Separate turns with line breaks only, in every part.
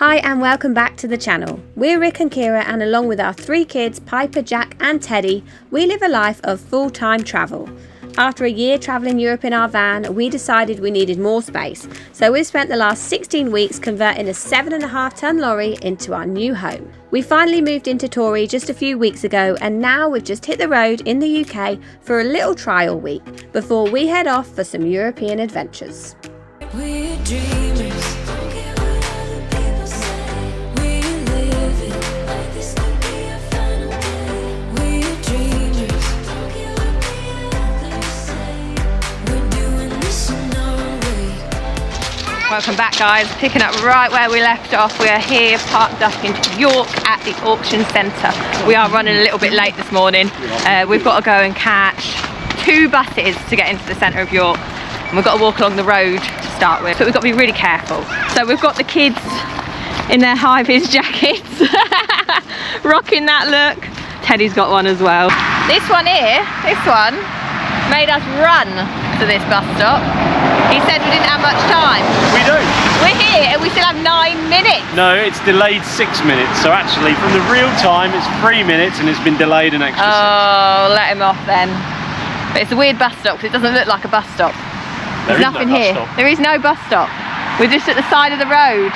Hi and welcome back to the channel. We're Rick and Kira, and along with our 3 kids, Piper, Jack and Teddy, we live a life of full-time travel. After a year travelling Europe in our van, we decided we needed more space, so we've spent the last 16 weeks converting a 7.5-ton lorry into our new home. We finally moved into Tory just a few weeks ago, and now we've just hit the road in the UK for a little trial week before we head off for some European adventures.
We're dreamers.
Welcome back, guys. Picking up right where we left off. We are here parked up in York at the auction centre. We are running a little bit late this morning. We've got to go and catch 2 buses to get into the centre of York, and we've got to walk along the road to start with, so we've got to be really careful. So we've got the kids in their high-vis jackets rocking that look. Teddy's got one as well. This one here, made us run to this bus stop. He said we didn't have much time.
We don't.
We're here and we still have 9 minutes.
No, it's delayed 6 minutes. So actually from the real time it's 3 minutes and it's been delayed an extra 6.
Oh, let him off then. But it's a weird bus stop because it doesn't look like a bus stop. There's nothing here. There is no bus stop. We're just at the side of the road.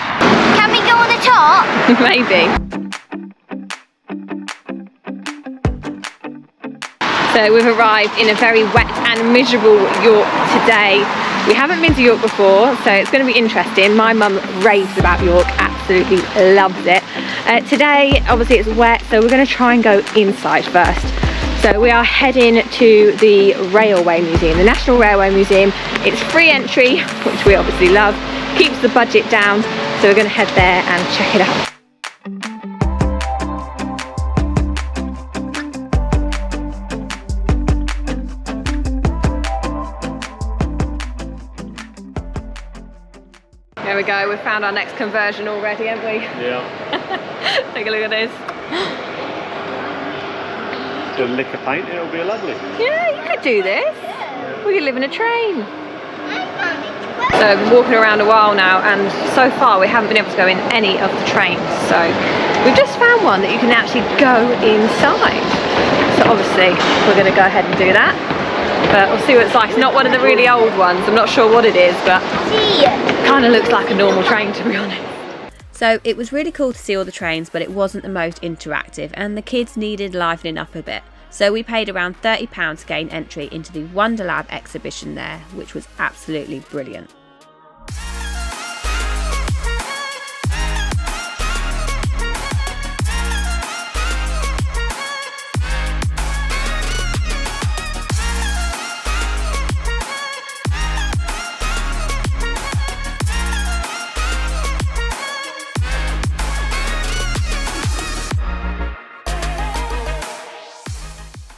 Can we go on the top?
Maybe. So we've arrived in a very wet and miserable York today. We haven't been to York before, so it's going to be interesting. My mum raves about York, absolutely loves it. Today, obviously it's wet, so we're going to try and go inside first. So we are heading to the Railway Museum, the National Railway Museum. It's free entry, which we obviously love, keeps the budget down, so we're going to head there and check it out. There we go, we've found our next conversion already, haven't we?
Yeah.
Take a look at this.
The lick of paint, it'll be lovely.
Yeah, you could do this. We could live in a train. So I've been walking around a while now, and so far we haven't been able to go in any of the trains. So we've just found one that you can actually go inside. So obviously we're going to go ahead and do that. But we'll see what it's like. It's not one of the really old ones. I'm not sure what it is, but it kind of looks like a normal train, to be honest.
So it was really cool to see all the trains, but it wasn't the most interactive, and the kids needed livening up a bit. So we paid around £30 to gain entry into the Wonderlab exhibition there, which was absolutely brilliant.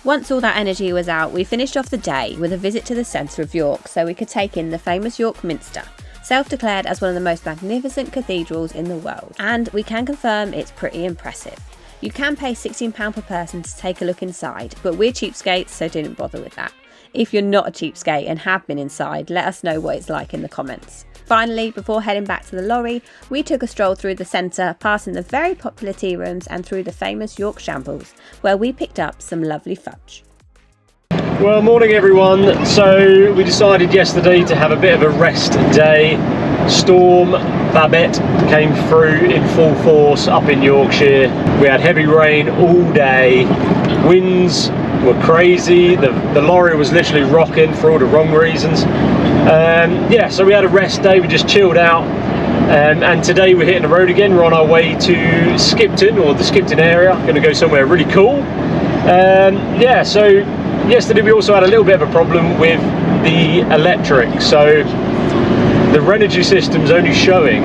Once all that energy was out, we finished off the day with a visit to the centre of York so we could take in the famous York Minster, self-declared as one of the most magnificent cathedrals in the world, and we can confirm it's pretty impressive. You can pay £16 per person to take a look inside, but we're cheapskates, so didn't bother with that. If you're not a cheapskate and have been inside, let us know what it's like in the comments. Finally, before heading back to the lorry, we took a stroll through the centre, passing the very popular tea rooms and through the famous York Shambles, where we picked up some lovely fudge.
Well, morning everyone. So we decided yesterday to have a bit of a rest day. Storm Babette came through in full force up in Yorkshire. We had heavy rain all day. Winds were crazy. The lorry was literally rocking for all the wrong reasons. Yeah, so we had a rest day. We just chilled out. And today we're hitting the road again. We're on our way to Skipton, or the Skipton area. Going to go somewhere really cool. Yeah, so yesterday we also had a little bit of a problem with the electric. So the Renogy system's only showing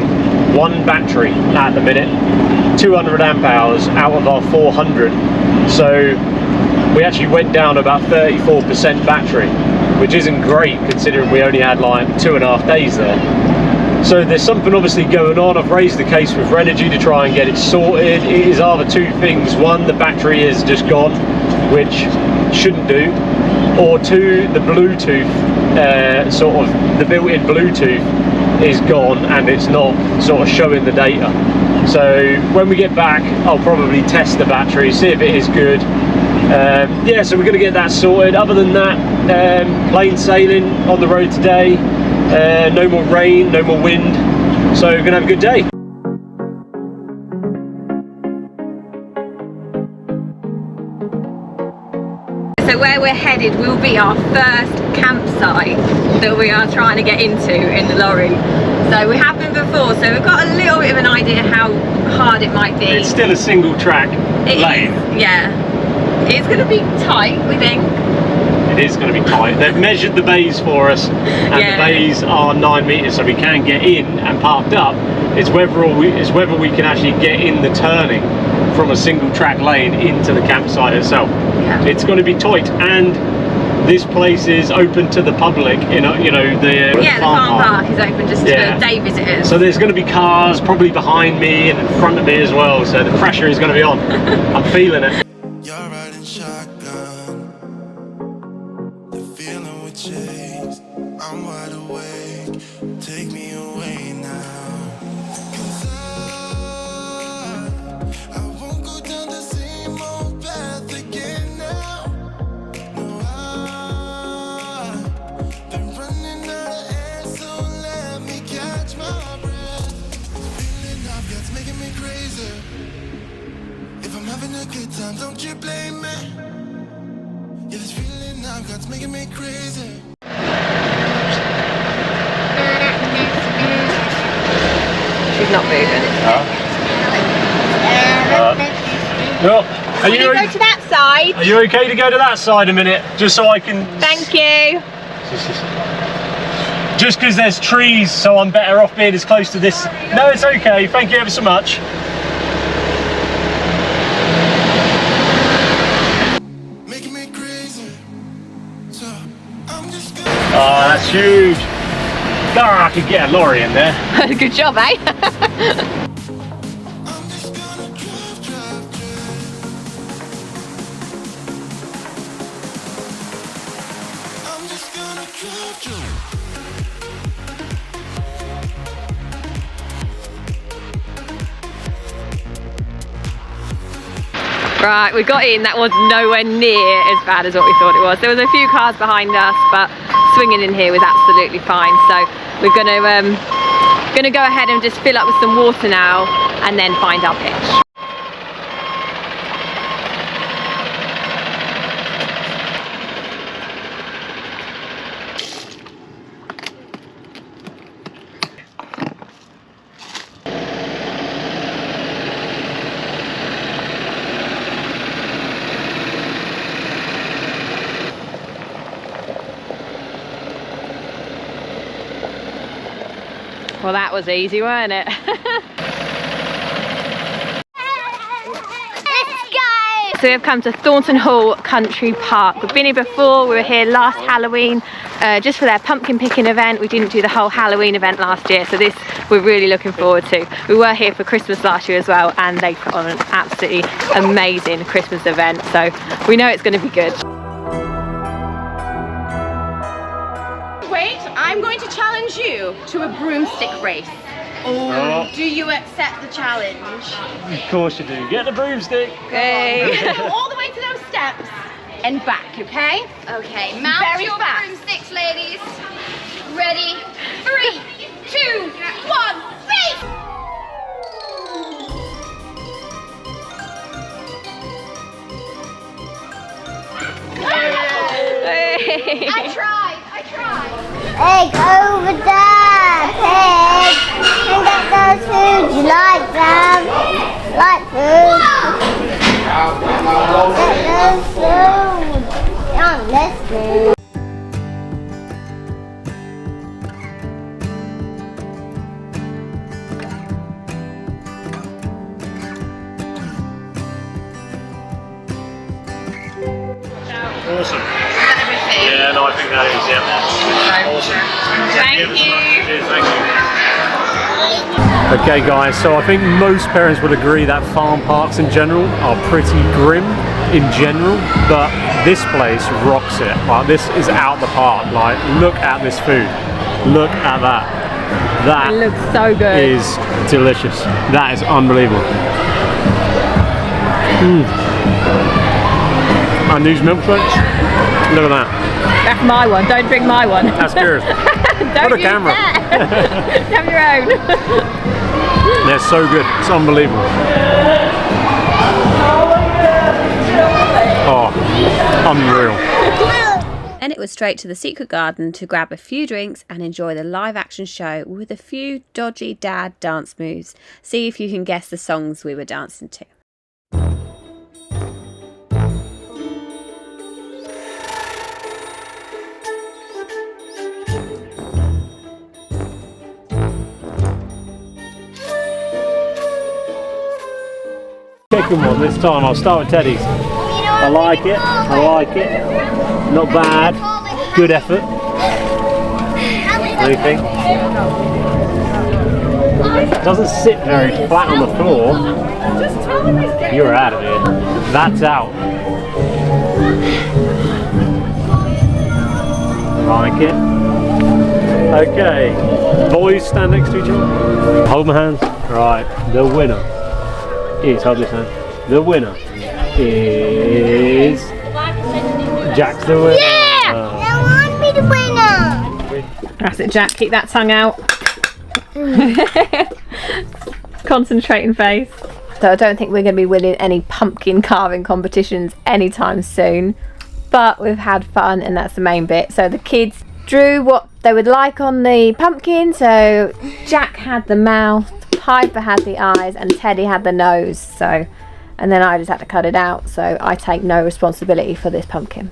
1 battery at the minute, 200 amp hours out of our 400. So we actually went down about 34% battery, which isn't great considering we only had like 2.5 days there. So there's something obviously going on. I've raised the case with Renogy to try and get it sorted. It is either 2 things. 1, the battery is just gone, which shouldn't do, or 2, the Bluetooth, sort of the built-in Bluetooth is gone and it's not sort of showing the data. So when we get back, I'll probably test the battery, see if it is good. Yeah, so we're going to get that sorted. Other than that, plain sailing on the road today. No more rain, no more wind. So we're going to have a good day.
So where we're headed will be our first campsite that we are trying to get into in the lorry. So we have been before, so we've got a little bit of an idea how hard it might be.
It's still a single track lane.
Yeah. It's going to be tight, we think.
It is going to be tight. They've measured the bays for us, and
Yeah.
the bays are 9 metres, so we can get in and parked up. It's whether we can actually get in the turning from a single track lane into the campsite itself.
Yeah.
It's going to be tight, and this place is open to the public. The
farm park is open just to day visitors.
So there's going to be cars probably behind me and in front of me as well. So the pressure is going to be on. I'm feeling it.
You're riding shotgun. The feeling we chase. I'm wide awake. Take me away now. 'Cause I won't go down the same old path again now. No, I've been running out of air, so let me catch my breath. Feeling I've got's making me crazy. If I'm having a good time, don't you blame me. Yeah, this feeling I've got's making me crazy.
She's not moving.
No. Are
Will you go to that side?
Are you okay to go to that side a minute, just so I can?
Thank you.
Just because there's trees, so I'm better off being as close to this. No, it's okay. Thank you ever so much.
Making me crazy. So I'm just gonna.
Oh, that's huge. Ah, I could get a lorry in there.
Good job, eh?
I'm just gonna drive. I'm just gonna drive.
Right, we got in. That was nowhere near as bad as what we thought it was. There was a few cars behind us, but swinging in here was absolutely fine. So we're gonna go ahead and just fill up with some water now, and then find our pitch. Well, that was easy, weren't it?
Let's go!
So we've come to Thornton Hall Country Park. We've been here before. We were here last Halloween just for their pumpkin picking event. We didn't do the whole Halloween event last year, so this we're really looking forward to. We were here for Christmas last year as well, and they put on an absolutely amazing Christmas event, so we know it's going to be good.
Wait, I'm going to challenge you to a broomstick race.
Oh.
Do you accept the challenge?
Of course you do. Get the broomstick.
Hey.
Go all the way to those steps and back, okay?
Okay, mount
Very
your
fast.
broomsticks, ladies. Ready? 3, 2, 1, race!
Hey.
I tried. Egg over there, pig. And get those foods. You like them? Like food? Get those food. Young, let's go.
Awesome. Yeah, no, I think that is, yeah. Awesome.
Thank you.
Cheers, thank you. Okay guys, so I think most parents would agree that farm parks in general are pretty grim in general, but this place rocks it. Like, this is out the park. Like, look at this food. Look at that. That
It looks so good.
is delicious. That is unbelievable. And these milkshakes, look at that.
That's my one. Don't drink my one.
That's good.
Don't
What a
use
camera.
that. Have your own.
They're so good. It's unbelievable. Oh, unreal.
Then it was straight to the secret garden to grab a few drinks and enjoy the live action show with a few dodgy dad dance moves. See if you can guess the songs we were dancing to.
Chicken one this time. I'll start with Teddy's. I like it. I like it. Not bad. Good effort. What do you think? It doesn't sit very flat on the floor. You're out of here. That's out. Like it. Okay. Boys stand next to each other. Hold my hands. Right. The winner is, hold this hand. The winner is Jack's the winner.
Yeah! I want to be the winner.
That's it, Jack. Keep that tongue out. Concentrating face. So I don't think we're going to be winning any pumpkin carving competitions anytime soon. But we've had fun and that's the main bit. So the kids drew what they would like on the pumpkin. So Jack had the mouth, Piper had the eyes and Teddy had the nose. So, and then I just had to cut it out. So I take no responsibility for this pumpkin.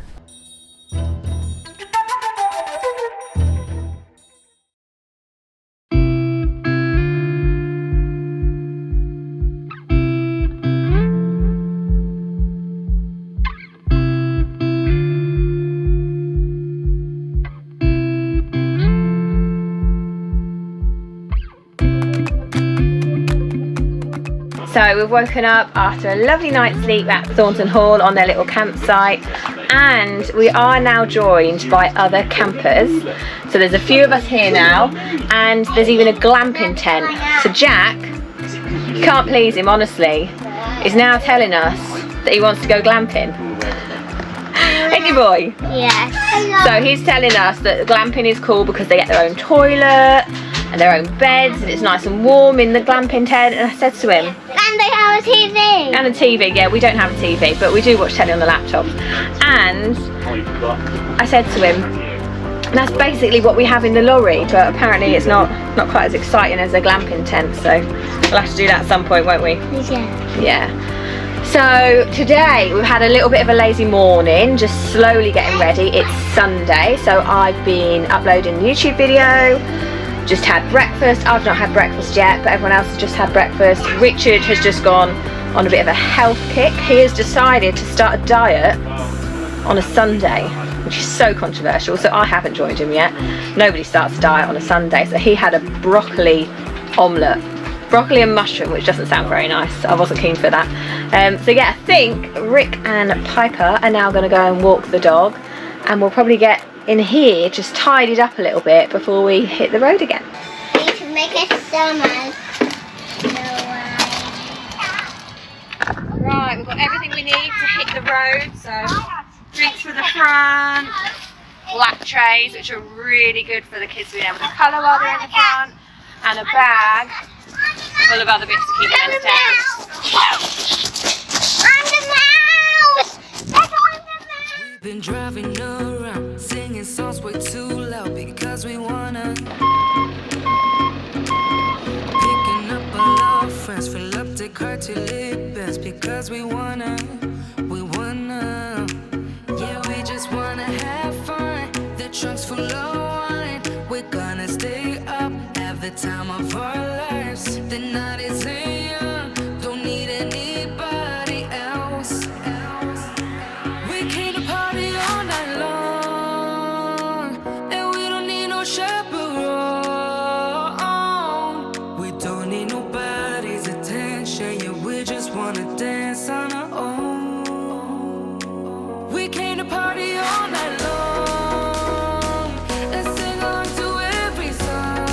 So we've woken up after a lovely night's sleep at Thornton Hall on their little campsite, and we are now joined by other campers. So there's a few of us here now, and there's even a glamping tent. So Jack, you can't please him honestly, is now telling us that he wants to go glamping. Ain't you, boy?
Yes.
So he's telling us that glamping is cool because they get their own toilet and their own beds and it's nice and warm in the glamping tent. And I said to him,
And they have a TV.
and a TV, yeah, we don't have a TV, but we do watch telly on the laptop. And I said to him, that's basically what we have in the lorry, but apparently it's not quite as exciting as a glamping tent, so we'll have to do that at some point, won't we?
Yeah.
Yeah. So today we've had a little bit of a lazy morning, just slowly getting ready. It's Sunday, so I've been uploading a YouTube video, just had breakfast. I've not had breakfast yet, but everyone else has just had breakfast. Richard has just gone on a bit of a health kick. He has decided to start a diet on a Sunday, which is so controversial, so I haven't joined him yet. Nobody starts a diet on a Sunday, so he had a broccoli omelette. Broccoli and mushroom, which doesn't sound very nice. I wasn't keen for that. So yeah, I think Rick and Piper are now going to go and walk the dog, and we'll probably get in here just tidied up a little bit before we hit the road again.
We need to make it summer.
Right, we've got everything we need to hit the road. So drinks for the front, black trays, which are really good for the kids being able to colour while they're in the front, and a bag full of other bits to keep them entertained.
I'm the mouse! That's I'm the mouse!
Been driving around, singing songs way too loud because we wanna. Picking up all our friends, fill up the car till it bends because we wanna. Yeah, we just wanna have fun. The trunk's full of wine. We're gonna stay up, have the time of our lives. The night is young, don't need anybody else. We came to party all night long, and we don't need no chaperone. We don't need nobody's attention, yeah, we just wanna dance on our own. We came to party all night long and sing along to every song.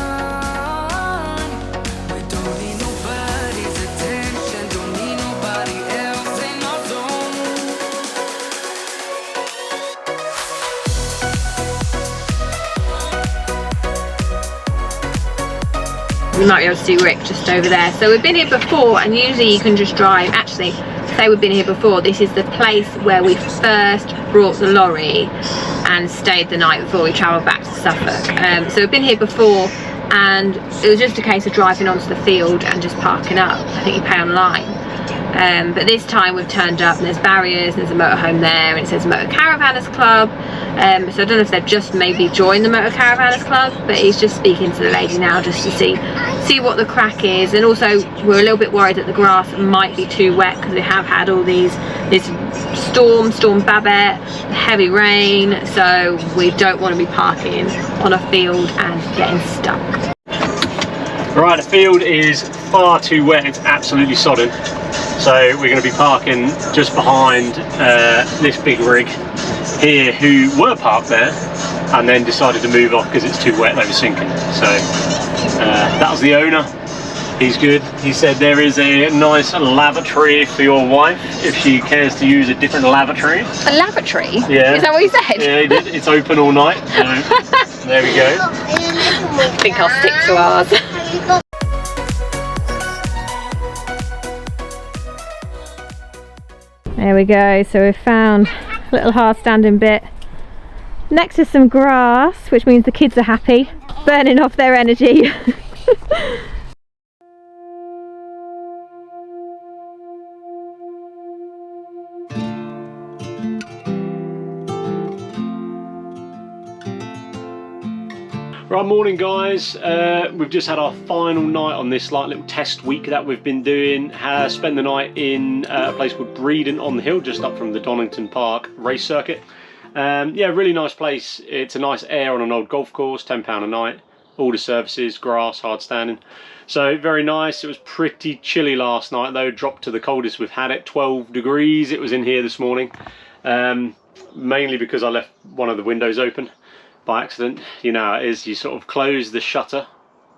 we might be able to see Rick just over there. So we've been here before, and usually you can just drive. Actually, say we've been here before, this is the place where we first brought the lorry and stayed the night before we travelled back to Suffolk. So we've been here before, and it was just a case of driving onto the field and just parking up. I think you pay online. But this time we've turned up and there's barriers and there's a motorhome there, and it says Motor Caravanners Club. So I don't know if they've just maybe joined the Motor Caravanners Club, but he's just speaking to the lady now just to see what the crack is. And also we're a little bit worried that the grass might be too wet because we have had all this storm Babette, heavy rain, so we don't want to be parking on a field and getting stuck.
Right, the field is far too wet, it's absolutely sodden. So we're going to be parking just behind this big rig here, who were parked there and then decided to move off because it's too wet, they were sinking. So that was the owner. He's good. He said there is a nice lavatory for your wife if she cares to use a different lavatory.
A lavatory?
Yeah.
Is that what he said?
Yeah, he did. It's open all night. So there we go.
I think I'll stick to ours. There we go, so we've found a little hard standing bit next to some grass, which means the kids are happy, burning off their energy.
Right, morning guys. We've just had our final night on this little test week that we've been doing. Spent the night in a place called Breedon on the Hill, just up from the Donington Park race circuit. Yeah, really nice place. It's a nice air on an old golf course, £10 a night. All the services, grass, hard standing. So very nice. It was pretty chilly last night though, dropped to the coldest we've had it, 12 degrees it was in here this morning. Mainly because I left one of the windows open by accident. You know how it is, you sort of close the shutter,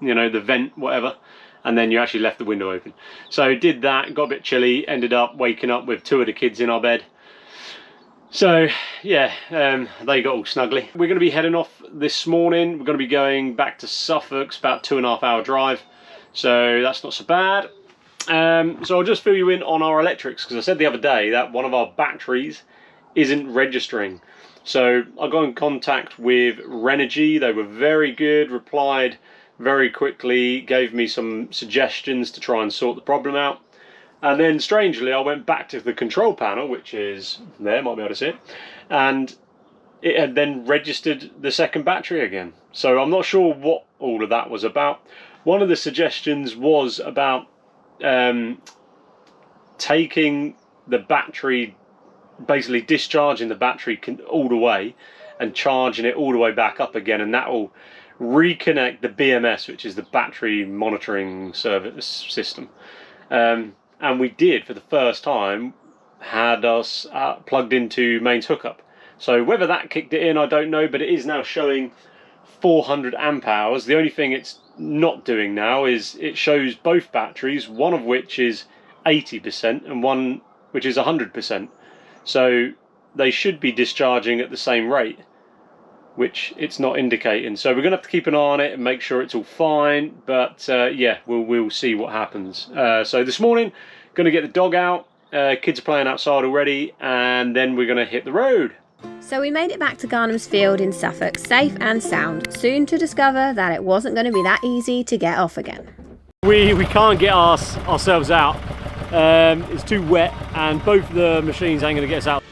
you know, the vent, whatever, and then you actually left the window open. So did that, got a bit chilly, ended up waking up with 2 of the kids in our bed. So yeah, they got all snuggly. We're going to be heading off this morning. We're going to be going back to Suffolk. It's about 2.5 hour drive, so that's not so bad. So I'll just fill you in on our electrics, because I said the other day that one of our batteries isn't registering. So I got in contact with Renogy. They were very good, replied very quickly, gave me some suggestions to try and sort the problem out. And then strangely I went back to the control panel, which is there, might be able to see it, and it had then registered the second battery again. So I'm not sure what all of that was about. One of the suggestions was about taking the battery, basically discharging the battery all the way and charging it all the way back up again, and that will reconnect the BMS, which is the battery monitoring service system. And we did, for the first time, had us plugged into mains hookup. So whether that kicked it in, I don't know, but it is now showing 400 amp hours. The only thing it's not doing now is it shows both batteries, one of which is 80% and one which is 100%. So they should be discharging at the same rate, which it's not indicating. So we're going to have to keep an eye on it and make sure it's all fine. But yeah, we'll see what happens. So this morning, going to get the dog out. Kids are playing outside already, and then we're going to hit the road.
So we made it back to Garnham's Field in Suffolk, safe and sound, soon to discover that it wasn't going to be that easy to get off again.
We can't get ourselves out. It's too wet, and both the machines ain't going to get us out.